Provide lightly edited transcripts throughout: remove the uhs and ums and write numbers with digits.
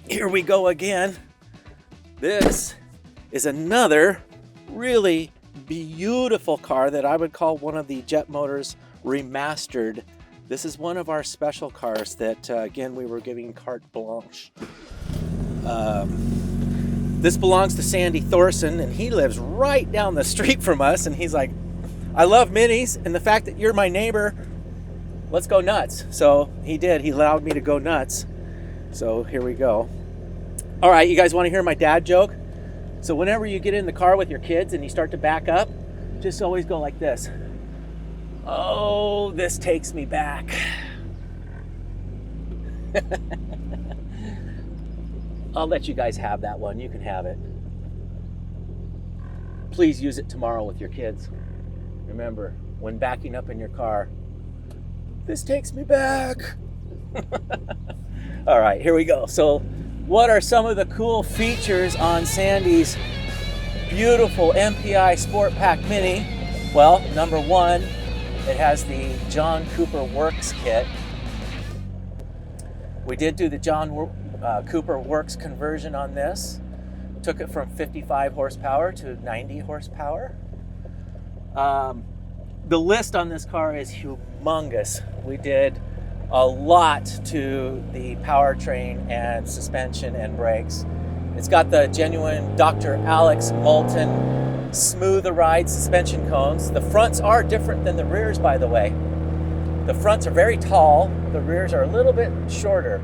here we go again. This is another really beautiful car that I would call one of the Jet Motors Remastered. This is one of our special cars that, again, we were giving carte blanche. This belongs to Sandy Thorson, and he lives right down the street from us, and he's like, I love minis, and the fact that you're my neighbor, let's go nuts. So he did. He allowed me to go nuts. So here we go. All right, you guys want to hear my dad joke? So whenever you get in the car with your kids and you start to back up, just always go like this. Oh, this takes me back. I'll let you guys have that one. You can have it. Please use it tomorrow with your kids. Remember, when backing up in your car, this takes me back. All right, here we go. So what are some of the cool features on Sandy's beautiful MPI Sport Pack Mini? Well, number one, it has the John Cooper Works kit. We did do the John Cooper Works conversion on this. Took it from 55 horsepower to 90 horsepower. The list on this car is humongous. We did a lot to the powertrain and suspension and brakes. It's got the genuine Dr. Alex Moulton Smooth a Ride suspension cones. The fronts are different than the rears, by the way. The fronts are very tall, the rears are a little bit shorter,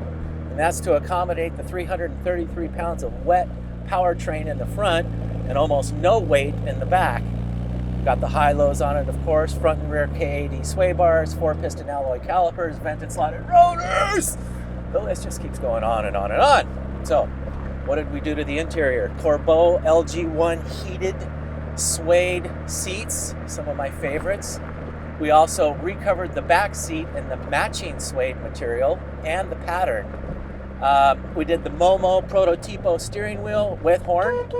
and that's to accommodate the 333 pounds of wet powertrain in the front and almost no weight in the back. Got the high-lows on it, of course, front and rear KAD sway bars, 4-piston alloy calipers, vented slotted rotors. The list just keeps going on and on and on. So, what did we do to the interior? Corbeau LG1 heated suede seats, some of my favorites. We also recovered the back seat in the matching suede material and the pattern. We did the Momo Prototipo steering wheel with horn.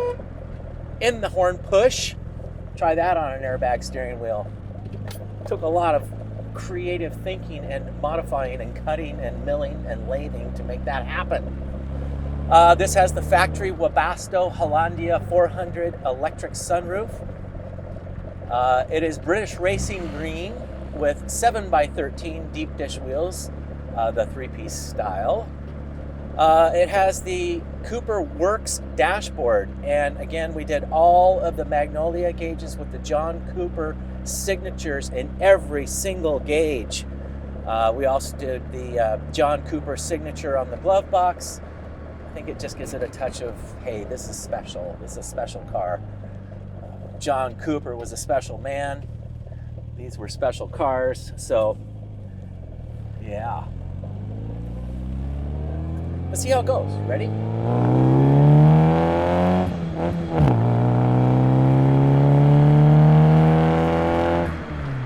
In the horn push. Try that on an airbag steering wheel. Took a lot of creative thinking and modifying and cutting and milling and lathing to make that happen. This has the factory Webasto Hollandia 400 electric sunroof. It is British Racing Green with 7x13 deep dish wheels, the three-piece style. It has the Cooper Works dashboard, and again, we did all of the Magnolia gauges with the John Cooper signatures in every single gauge. We also did the John Cooper signature on the glove box. I think it just gives it a touch of, hey, this is special. This is a special car. John Cooper was a special man. These were special cars, so yeah. Let's see how it goes. Ready?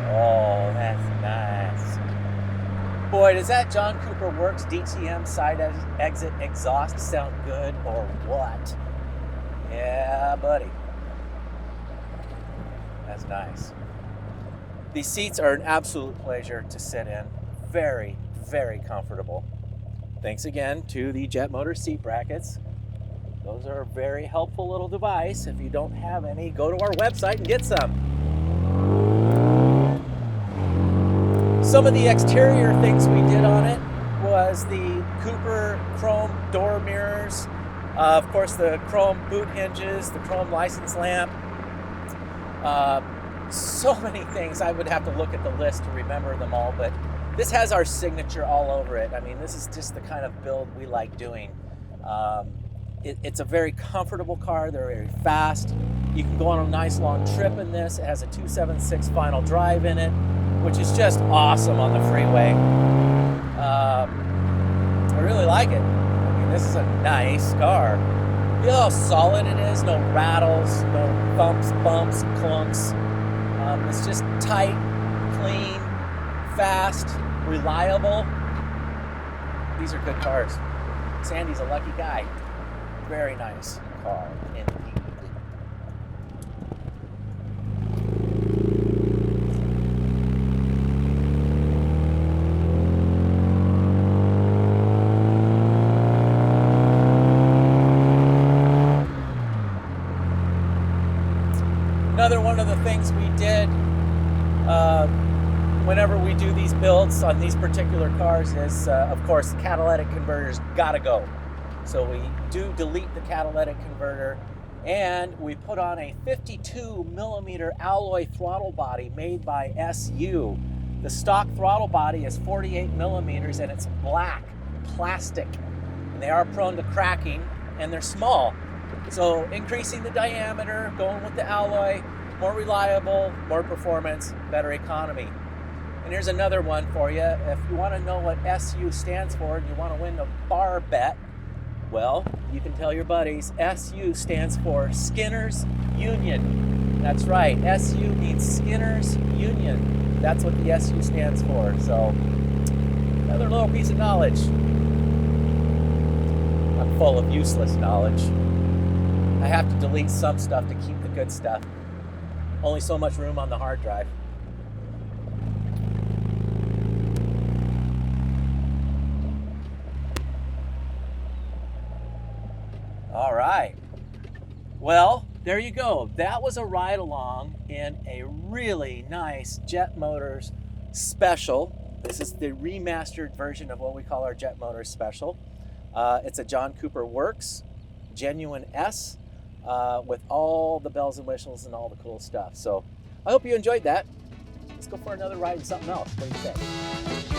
Oh, that's nice. Boy, does that John Cooper Works DTM side exit exhaust sound good or what? Yeah, buddy. That's nice. These seats are an absolute pleasure to sit in. Very, very comfortable. Thanks again to the Jet Motors seat brackets. Those are a very helpful little device. If you don't have any, go to our website and get some. Some of the exterior things we did on it was the Cooper chrome door mirrors, of course the chrome boot hinges, the chrome license lamp. So many things. I would have to look at the list to remember them all, but this has our signature all over it. I mean, this is just the kind of build we like doing. It's a very comfortable car. They're very fast. You can go on a nice long trip in this. It has a 276 final drive in it, which is just awesome on the freeway. I really like it. I mean, this is a nice car. Feel how solid it is. No rattles, no bumps, clunks. It's just tight, clean, fast, reliable. These are good cars. Sandy's a lucky guy. Very nice car indeed. these builds on these particular cars is, of course, the catalytic converter's gotta go. So we do delete the catalytic converter, and we put on a 52 millimeter alloy throttle body made by SU. The stock throttle body is 48 millimeters and it's black, plastic. And they are prone to cracking and they're small. So increasing the diameter, going with the alloy, more reliable, more performance, better economy. And here's another one for you. If you want to know what SU stands for and you want to win a bar bet, well, you can tell your buddies, SU stands for Skinner's Union. That's right, SU means Skinner's Union. That's what the SU stands for. So, another little piece of knowledge. I'm full of useless knowledge. I have to delete some stuff to keep the good stuff. Only so much room on the hard drive. All right. Well, there you go. That was a ride along in a really nice Jet Motors special. This is the remastered version of what we call our Jet Motors special. It's a John Cooper Works Genuine S with all the bells and whistles and all the cool stuff. So I hope you enjoyed that. Let's go for another ride in something else. What do you say?